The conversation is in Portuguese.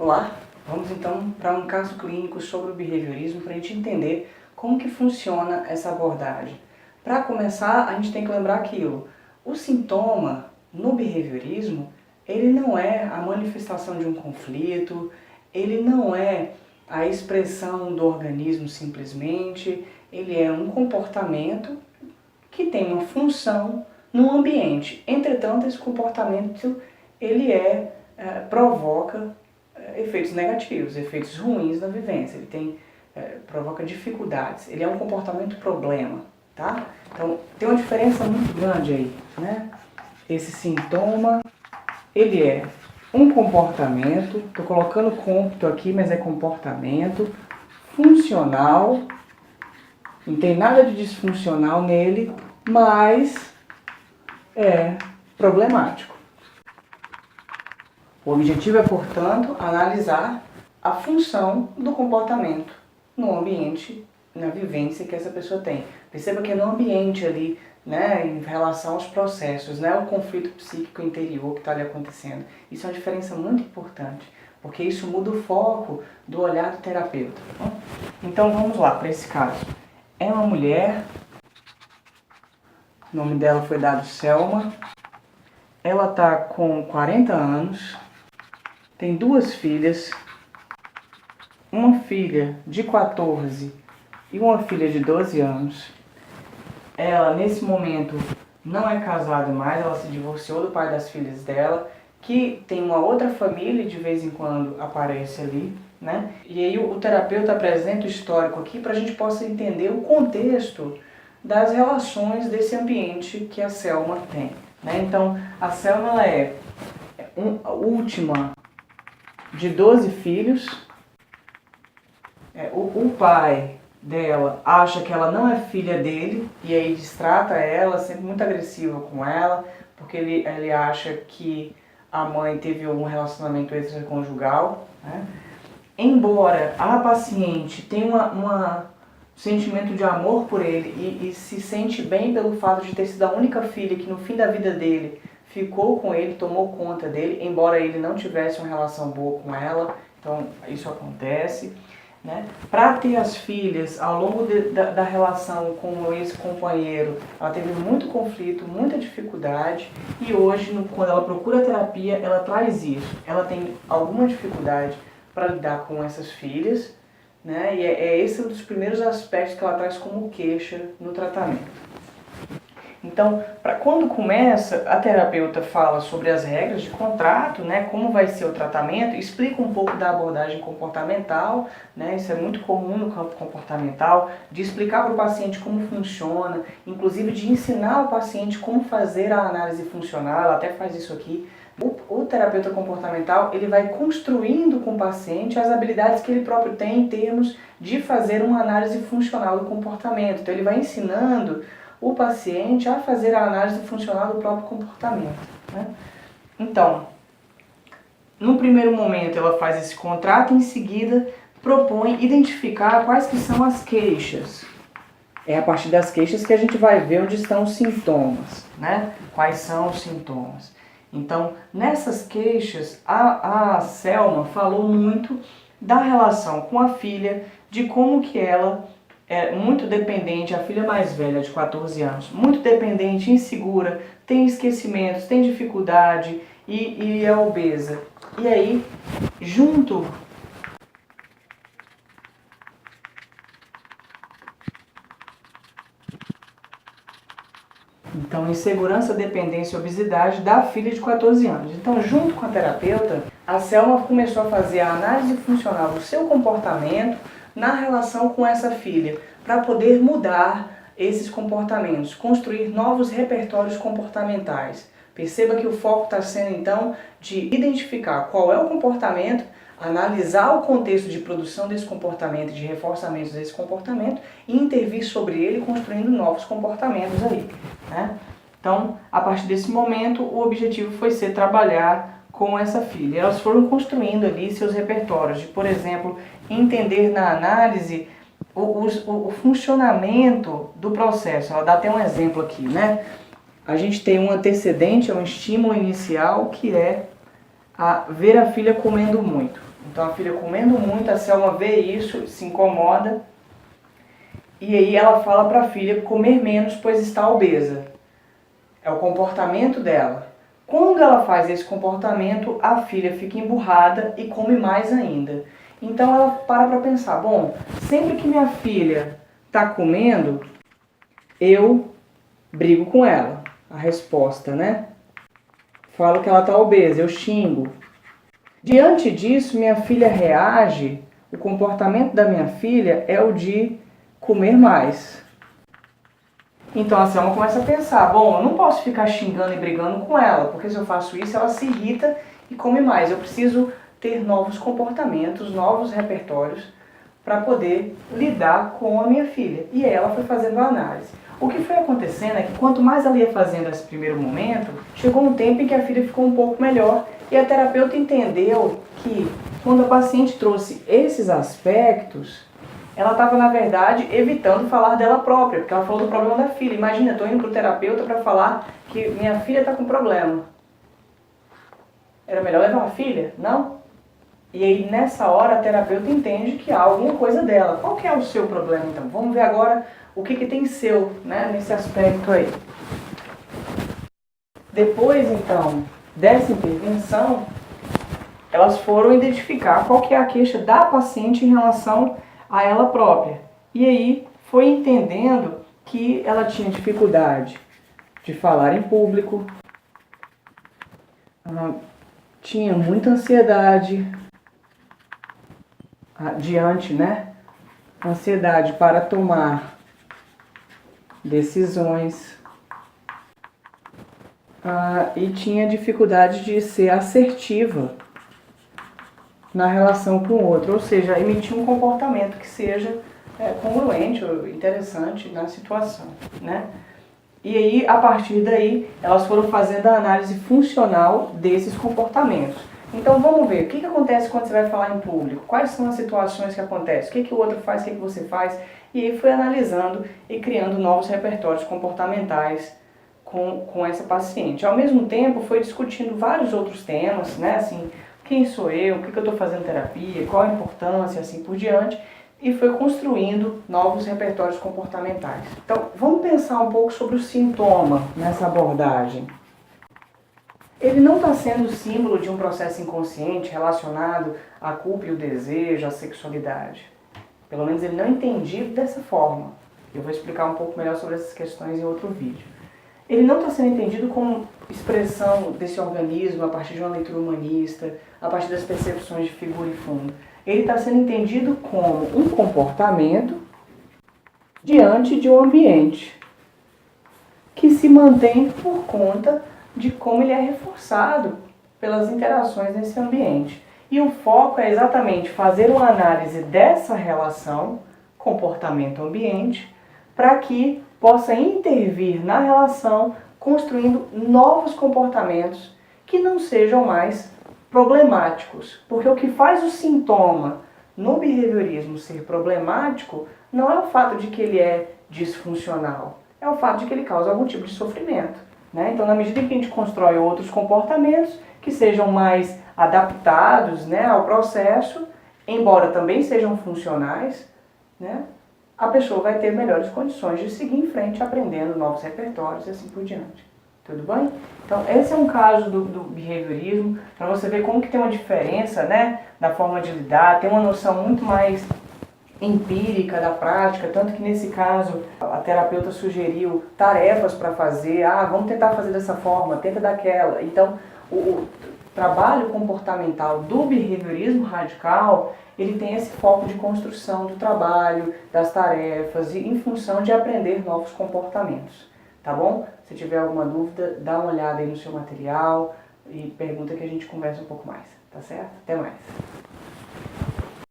Olá, vamos então para um caso clínico sobre o behaviorismo para a gente entender como que funciona essa abordagem. Para começar, a gente tem que lembrar aquilo, o sintoma no behaviorismo, ele não é a manifestação de um conflito, ele não é a expressão do organismo simplesmente, ele é um comportamento que tem uma função no ambiente. Entretanto, esse comportamento ele provoca efeitos negativos, efeitos ruins na vivência, ele provoca dificuldades, ele é um comportamento problema, tá? Então tem uma diferença muito grande aí, né? Esse sintoma, ele é um comportamento, estou colocando cômpito aqui, mas é comportamento funcional, não tem nada de disfuncional nele, mas é problemático. O objetivo é, portanto, analisar a função do comportamento no ambiente, na vivência que essa pessoa tem. Perceba que é no ambiente ali, né, em relação aos processos, não é o conflito psíquico interior que está ali acontecendo. Isso é uma diferença muito importante, porque isso muda o foco do olhar do terapeuta. Então vamos lá para esse caso. É uma mulher, o nome dela foi dado Selma, ela está com 40 anos, tem duas filhas, uma filha de 14 e uma filha de 12 anos. Ela, nesse momento, não é casada mais, ela se divorciou do pai das filhas dela, que tem uma outra família e de vez em quando aparece ali, né? E aí o terapeuta apresenta o histórico aqui para a gente possa entender o contexto das relações desse ambiente que a Selma tem, né? Então, a Selma ela é a última de 12 filhos. O pai dela acha que ela não é filha dele e aí destrata ela, sempre muito agressiva com ela, porque ele acha que a mãe teve um relacionamento extraconjugal, né? Embora a paciente tenha um sentimento de amor por ele e se sente bem pelo fato de ter sido a única filha que no fim da vida dele ficou com ele, tomou conta dele, embora ele não tivesse uma relação boa com ela, então isso acontece, né? Para ter as filhas, ao longo da relação com o ex-companheiro, ela teve muito conflito, muita dificuldade, e hoje, quando ela procura terapia, ela traz isso. Ela tem alguma dificuldade para lidar com essas filhas, né? E esse um dos primeiros aspectos que ela traz como queixa no tratamento. Então, quando começa, a terapeuta fala sobre as regras de contrato, né, como vai ser o tratamento, explica um pouco da abordagem comportamental, né, isso é muito comum no campo comportamental, de explicar para o paciente como funciona, inclusive de ensinar o paciente como fazer a análise funcional, ela até faz isso aqui. O terapeuta comportamental, ele vai construindo com o paciente as habilidades que ele próprio tem em termos de fazer uma análise funcional do comportamento. Então ele vai ensinando o paciente a fazer a análise funcional do próprio comportamento, né? Então, no primeiro momento ela faz esse contrato, em seguida propõe identificar quais que são as queixas. É a partir das queixas que a gente vai ver onde estão os sintomas, né? Quais são os sintomas. Então, nessas queixas, a Selma falou muito da relação com a filha, de como que ela é muito dependente, a filha mais velha de 14 anos, muito dependente, insegura, tem esquecimentos, tem dificuldade e é obesa. E aí, junto Então, insegurança, dependência e obesidade da filha de 14 anos. Então, junto com a terapeuta, a Selma começou a fazer a análise funcional do seu comportamento na relação com essa filha, para poder mudar esses comportamentos, construir novos repertórios comportamentais. Perceba que o foco está sendo, então, de identificar qual é o comportamento, analisar o contexto de produção desse comportamento, de reforçamento desse comportamento e intervir sobre ele, construindo novos comportamentos aí, né? Então, a partir desse momento, o objetivo foi ser trabalhar com essa filha. Elas foram construindo ali seus repertórios, de, por exemplo, entender na análise o funcionamento do processo. Ela dá até um exemplo aqui, né? A gente tem um antecedente, um estímulo inicial, que é ver a filha comendo muito. Então a filha comendo muito, a Selma vê isso, se incomoda, e aí ela fala para a filha comer menos, pois está obesa. É o comportamento dela. Quando ela faz esse comportamento, a filha fica emburrada e come mais ainda. Então ela para pensar, bom, sempre que minha filha está comendo, eu brigo com ela. A resposta, né? Falo que ela está obesa, eu xingo. Diante disso, minha filha reage, o comportamento da minha filha é o de comer mais. Então a Selma começa a pensar, bom, eu não posso ficar xingando e brigando com ela, porque se eu faço isso, ela se irrita e come mais. Eu preciso ter novos comportamentos, novos repertórios para poder lidar com a minha filha. E aí ela foi fazendo a análise. O que foi acontecendo é que quanto mais ela ia fazendo esse primeiro momento, chegou um tempo em que a filha ficou um pouco melhor e a terapeuta entendeu que quando a paciente trouxe esses aspectos, ela estava, na verdade, evitando falar dela própria, porque ela falou do problema da filha. Imagina, eu estou indo para o terapeuta para falar que minha filha está com problema. Era melhor levar a filha? Não? E aí, nessa hora, a terapeuta entende que há alguma coisa dela. Qual que é o seu problema, então? Vamos ver agora o que tem seu, né, nesse aspecto aí. Depois, então, dessa intervenção, elas foram identificar qual que é a queixa da paciente em relação a ela própria. E aí foi entendendo que ela tinha dificuldade de falar em público, tinha muita ansiedade diante, né? Ansiedade para tomar decisões e tinha dificuldade de ser assertiva na relação com o outro, ou seja, emitir um comportamento que seja congruente ou interessante na situação, né? E aí, a partir daí, elas foram fazendo a análise funcional desses comportamentos. Então, vamos ver, o que acontece quando você vai falar em público? Quais são as situações que acontecem? O que o outro faz, o que você faz? E aí foi analisando e criando novos repertórios comportamentais com essa paciente. Ao mesmo tempo, foi discutindo vários outros temas, né? Assim, quem sou eu, o que eu estou fazendo terapia, qual a importância, assim por diante, e foi construindo novos repertórios comportamentais. Então, vamos pensar um pouco sobre o sintoma nessa abordagem. Ele não está sendo símbolo de um processo inconsciente relacionado à culpa e o desejo, à sexualidade. Pelo menos ele não é entendido dessa forma. Eu vou explicar um pouco melhor sobre essas questões em outro vídeo. Ele não está sendo entendido como expressão desse organismo a partir de uma leitura humanista, a partir das percepções de figura e fundo. Ele está sendo entendido como um comportamento diante de um ambiente que se mantém por conta de como ele é reforçado pelas interações nesse ambiente. E o foco é exatamente fazer uma análise dessa relação comportamento-ambiente para que possa intervir na relação construindo novos comportamentos que não sejam mais problemáticos. Porque o que faz o sintoma no behaviorismo ser problemático não é o fato de que ele é disfuncional, é o fato de que ele causa algum tipo de sofrimento, né? Então, na medida em que a gente constrói outros comportamentos que sejam mais adaptados, né, ao processo, embora também sejam funcionais, né, a pessoa vai ter melhores condições de seguir em frente aprendendo novos repertórios e assim por diante. Tudo bem? Então, esse é um caso do behaviorismo, para você ver como que tem uma diferença, né, na forma de lidar, tem uma noção muito mais empírica da prática, tanto que nesse caso a terapeuta sugeriu tarefas para fazer, vamos tentar fazer dessa forma, tenta daquela. Então, o trabalho comportamental do behaviorismo radical, ele tem esse foco de construção do trabalho, das tarefas, e em função de aprender novos comportamentos, tá bom? Se tiver alguma dúvida, dá uma olhada aí no seu material e pergunta que a gente conversa um pouco mais, tá certo? Até mais!